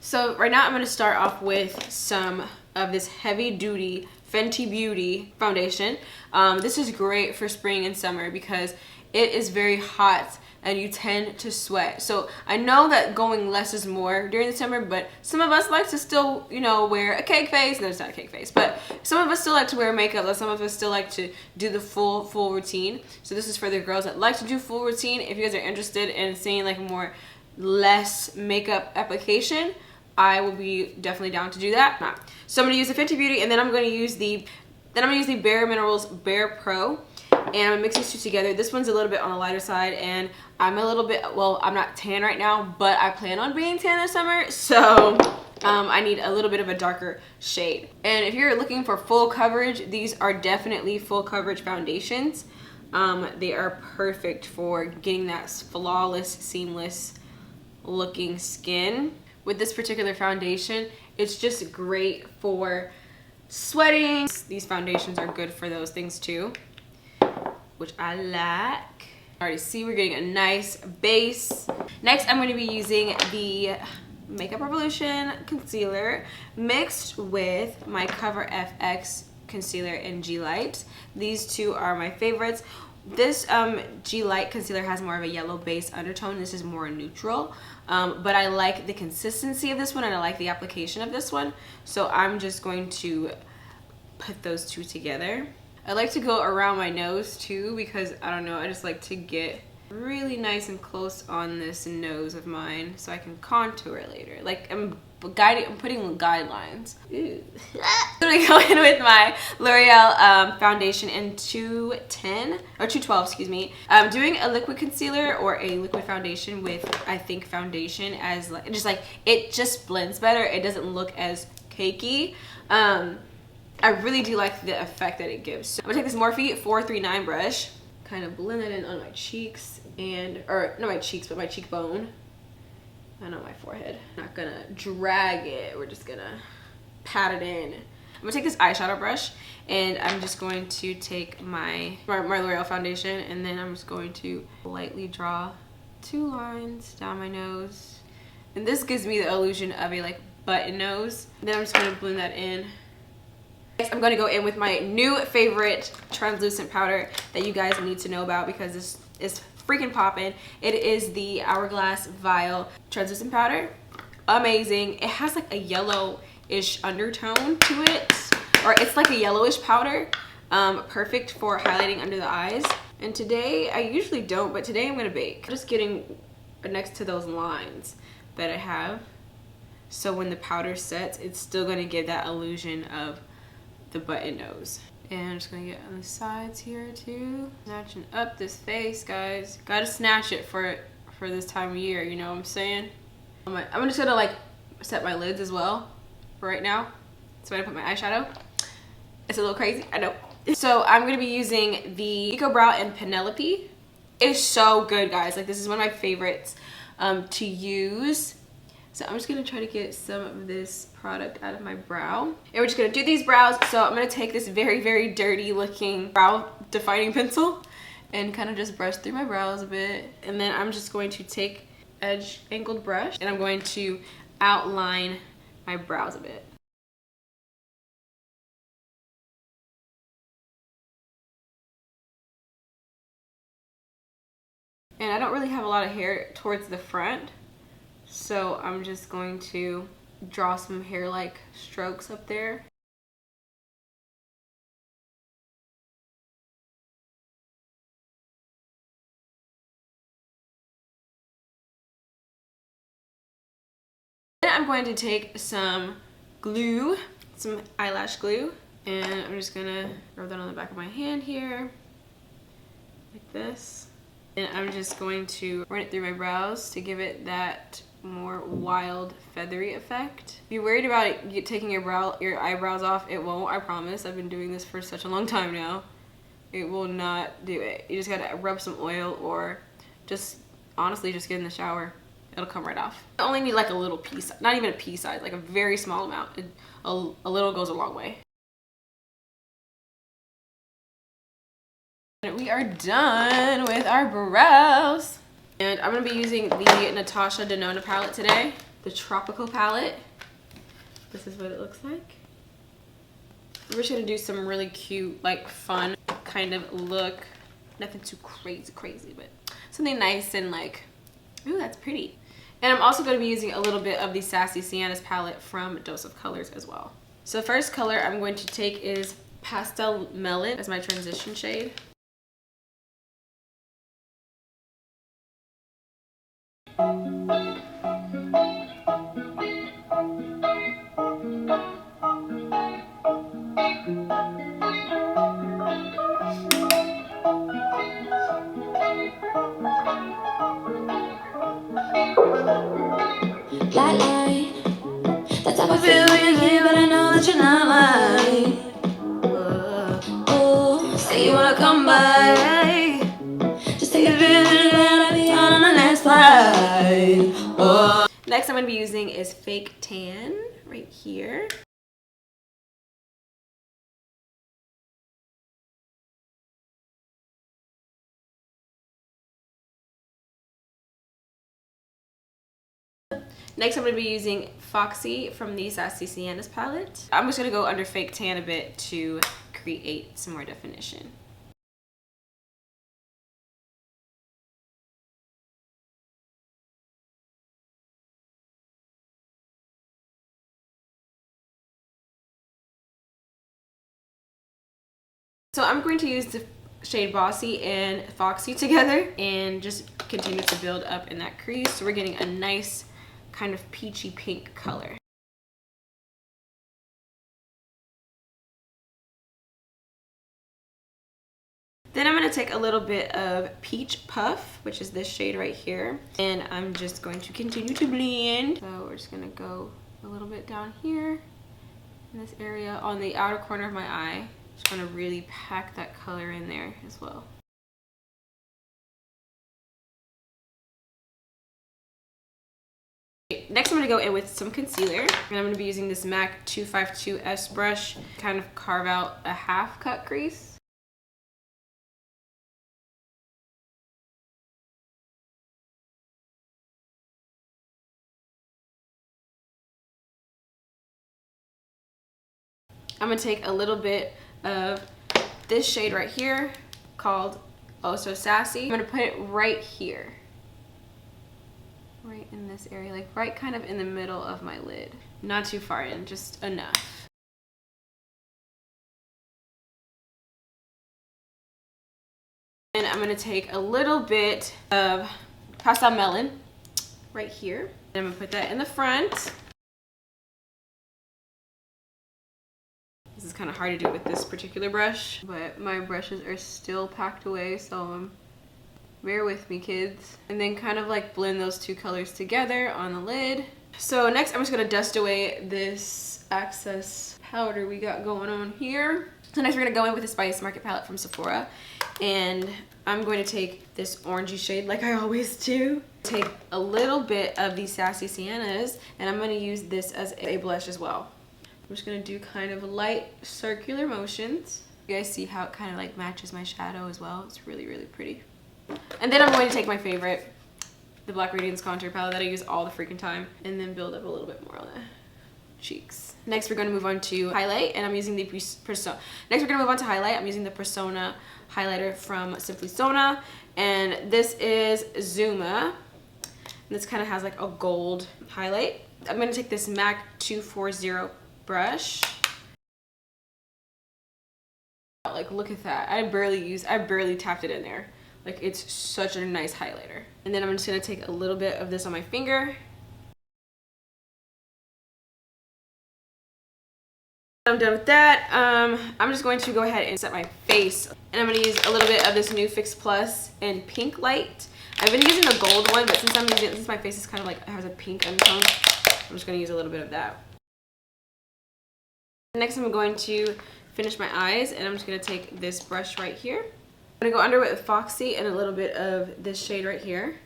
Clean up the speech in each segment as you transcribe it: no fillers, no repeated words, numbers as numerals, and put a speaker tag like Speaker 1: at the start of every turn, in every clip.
Speaker 1: So right now I'm going to start off with some of this heavy duty Fenty Beauty foundation. This is great for spring and summer because it is very hot and you tend to sweat. So I know that going less is more during the summer, but some of us like to still, you know, wear a cake face. No, it's not a cake face, but some of us still like to wear makeup. Some of us still like to do the full routine. So this is for the girls that like to do full routine. If you guys are interested in seeing like less makeup application, I will be definitely down to do that. So I'm gonna use the Fenty Beauty, and then I'm gonna use the Bare Minerals Bare Pro, and I'm gonna mix these two together. This one's a little bit on the lighter side, and I'm a little bit, well, I'm not tan right now, but I plan on being tan this summer, so I need a little bit of a darker shade. And if you're looking for full coverage, these are definitely full coverage foundations. They are perfect for getting that flawless, seamless looking skin. With this particular foundation, it's just great for sweating. These foundations are good for those things too, which I like. Already see we're getting a nice base. Next, I'm going to be using the Makeup Revolution concealer mixed with my Cover FX concealer in G Light. These two are my favorites. This G Light concealer has more of a yellow base undertone. This is more neutral, but I like the consistency of this one and I like the application of this one. So I'm just going to put those two together. I like to go around my nose too because I don't know, I just like to get really nice and close on this nose of mine so I can contour later. Like I'm putting guidelines. I'm gonna go in with my L'Oreal foundation in 210 or 212, excuse me. I'm doing a liquid concealer or a liquid foundation with, I think, foundation as like it just blends better. It doesn't look as cakey. I really do like the effect that it gives. So I'm gonna take this Morphe 439 brush, kind of blend it in on my cheeks or not my cheeks, but my cheekbone. And on my forehead. I'm not gonna drag it, we're just gonna pat it in. I'm gonna take this eyeshadow brush and I'm just going to take my L'Oreal foundation and then I'm just going to lightly draw 2 lines down my nose. And this gives me the illusion of a like button nose. And then I'm just gonna blend that in. Next, I'm gonna go in with my new favorite translucent powder that you guys need to know about because this is freaking popping. It is the Hourglass Vial translucent powder. Amazing. It has like a yellowish undertone to it, or it's like a yellowish powder. Perfect for highlighting under the eyes. And today, I usually don't, but today I'm gonna bake. I'm just getting next to those lines that I have. So when the powder sets, it's still gonna give that illusion of the button nose. And I'm just gonna get on the sides here too. Snatching up this face, guys. Gotta snatch it for this time of year, you know what I'm saying? I'm just gonna like set my lids as well for right now. So I'm gonna put my eyeshadow. It's a little crazy, I know. So I'm gonna be using the Eco Brow in Penelope. It's so good, guys. Like this is one of my favorites to use. So I'm just gonna try to get some of this product out of my brow. And we're just gonna do these brows. So I'm gonna take this very, very dirty looking brow defining pencil and kind of just brush through my brows a bit. And then I'm just going to take edge angled brush and I'm going to outline my brows a bit. And I don't really have a lot of hair towards the front. So I'm just going to draw some hair-like strokes up there. Then I'm going to take some glue, some eyelash glue, and I'm just gonna rub that on the back of my hand here, like this. And I'm just going to run it through my brows to give it that more wild feathery effect. If you're worried about it taking your eyebrows off, it won't, I promise. I've been doing this for such a long time now. It will not do it. You just gotta rub some oil or just honestly just get in the shower. It'll come right off. I only need like a little pea size, not even a pea size, like a very small amount. A little goes a long way. We are done with our brows. And I'm gonna be using the Natasha Denona palette today. the Tropical palette. This is what it looks like. We're just gonna do some really cute, like fun kind of look. Nothing too crazy, but something nice and like, ooh, that's pretty. And I'm also gonna be using a little bit of the Sassy Senanas palette from Dose of Colors as well. So the first color I'm going to take is Pastel Melon as my transition shade.
Speaker 2: That's how I feel when you're here, but I know that you're not mine. Oh, say you wanna come by. Just take a minute and I'll be on the next flight. Oh.
Speaker 1: Next I'm going to be using is Fake Tan right here. Next, I'm going to be using Foxy from the Sassy Senanas palette. I'm just going to go under Fake Tan a bit to create some more definition. So I'm going to use the shade Bossy and Foxy together and just continue to build up in that crease. So we're getting a nice kind of peachy pink color. Then I'm going to take a little bit of Peach Puff, which is this shade right here, and I'm just going to continue to blend. So we're just going to go a little bit down here in this area on the outer corner of my eye. Just going to really pack that color in there as well. Next, I'm going to go in with some concealer, and I'm going to be using this MAC 252S brush, kind of carve out a half cut crease. I'm going to take a little bit of this shade right here called Oh So Sassy. I'm going to put it right here. Right in this area, like right kind of in the middle of my lid. Not too far in, just enough. And I'm going to take a little bit of Pastel Melon right here. And I'm going to put that in the front. This is kind of hard to do with this particular brush, but my brushes are still packed away, so bear with me, kids. And then kind of like blend those two colors together on the lid. So next I'm just gonna dust away this excess powder we got going on here. So next we're gonna go in with the Spice Market palette from Sephora, and I'm going to take this orangey shade like I always do. Take a little bit of the Sassy Senanas, and I'm gonna use this as a blush as well. I'm just gonna do kind of light circular motions. You guys see how it kind of like matches my shadow as well. It's really, really pretty. And then I'm going to take my favorite, the Black Radiance Contour Palette that I use all the freaking time, and then build up a little bit more on the cheeks. Next, we're going to move on to highlight, and I'm using the Persona. Next, we're going to move on to highlight. I'm using the Persona highlighter from Simply Sona, and this is Zuma. And this kind of has like a gold highlight. I'm going to take this MAC 240 brush. Like, look at that. I barely tapped it in there. Like, it's such a nice highlighter. And then I'm just gonna take a little bit of this on my finger. I'm done with that. I'm just going to go ahead and set my face. And I'm gonna use a little bit of this new Fix Plus in Pinklite. I've been using the gold one, but since my face is kind of like, has a pink undertone, I'm just gonna use a little bit of that. Next, I'm going to finish my eyes, and I'm just gonna take this brush right here. I'm gonna go under with Foxy and a little bit of this shade right here.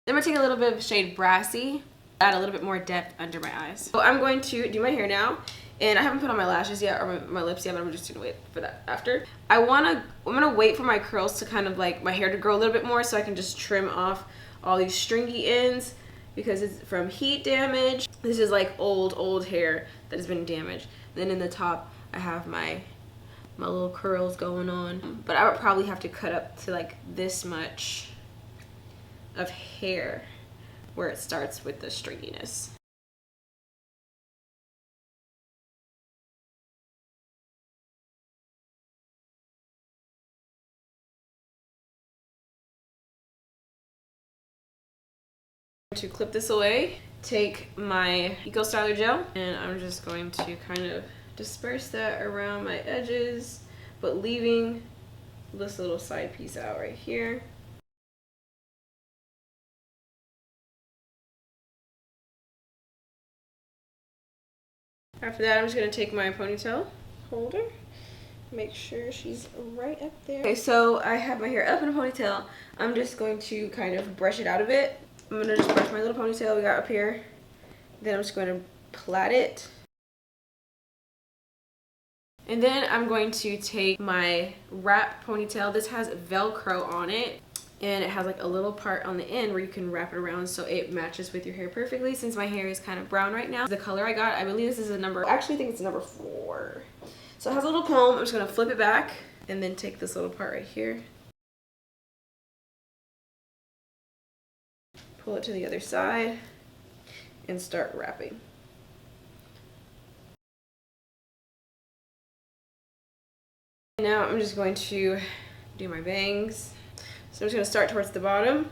Speaker 1: Then I'm gonna take a little bit of shade Brassy, add a little bit more depth under my eyes. So I'm going to do my hair now, And I haven't put on my lashes yet or my lips yet, but I'm just gonna wait for that after. I'm gonna wait for my curls to kind of like my hair to grow a little bit more so I can just trim off all these stringy ends because it's from heat damage. This is like old hair that has been damaged. Then in the top, I have my little curls going on. But I would probably have to cut up to like this much of hair where it starts with the stringiness. To clip this away, take my Eco Styler gel and I'm just going to kind of disperse that around my edges, but leaving this little side piece out right here. After that, I'm just going to take my ponytail holder, make sure she's right up there. Okay, so I have my hair up in a ponytail. I'm just going to kind of brush it out a bit. I'm going to just brush my little ponytail we got up here. Then I'm just going to plait it. And then I'm going to take my wrap ponytail. This has Velcro on it. And it has like a little part on the end where you can wrap it around so it matches with your hair perfectly. Since my hair is kind of brown right now, the color I got, I believe this is a number, I actually think it's number 4. So it has a little comb. I'm just going to flip it back and then take this little part right here. Pull it to the other side and start wrapping. Now I'm just going to do my bangs. So I'm just going to start towards the bottom.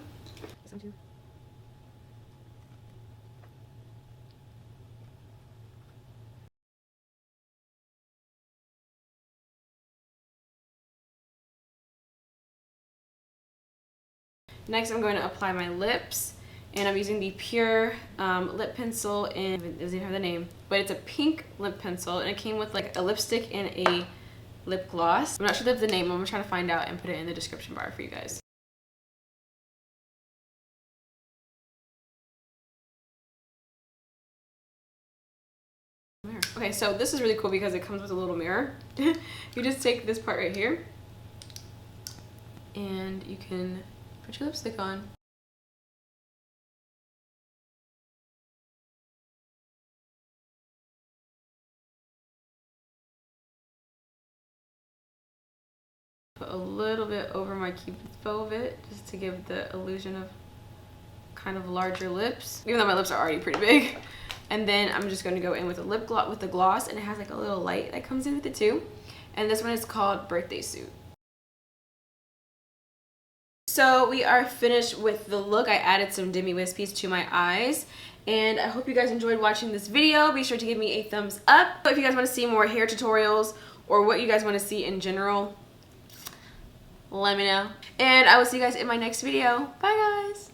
Speaker 1: Next I'm going to apply my lips. And I'm using the Pure lip pencil, and it doesn't even have the name, but it's a pink lip pencil, and it came with like a lipstick and a lip gloss. I'm not sure of the name. I'm gonna try to find out and put it in the description bar for you guys. Okay, so this is really cool because it comes with a little mirror. You just take this part right here, and you can put your lipstick on. Put a little bit over my Cupid's bow of it, just to give the illusion of kind of larger lips, even though my lips are already pretty big. And then I'm just going to go in with a lip gloss, with the gloss, and it has like a little light that comes in with it too. And this one is called Birthday Suit. So we are finished with the look. I added some Demi Wispies to my eyes. And I hope you guys enjoyed watching this video. Be sure to give me a thumbs up. If you guys want to see more hair tutorials or what you guys want to see in general, let me know. And I will see you guys in my next video. Bye guys.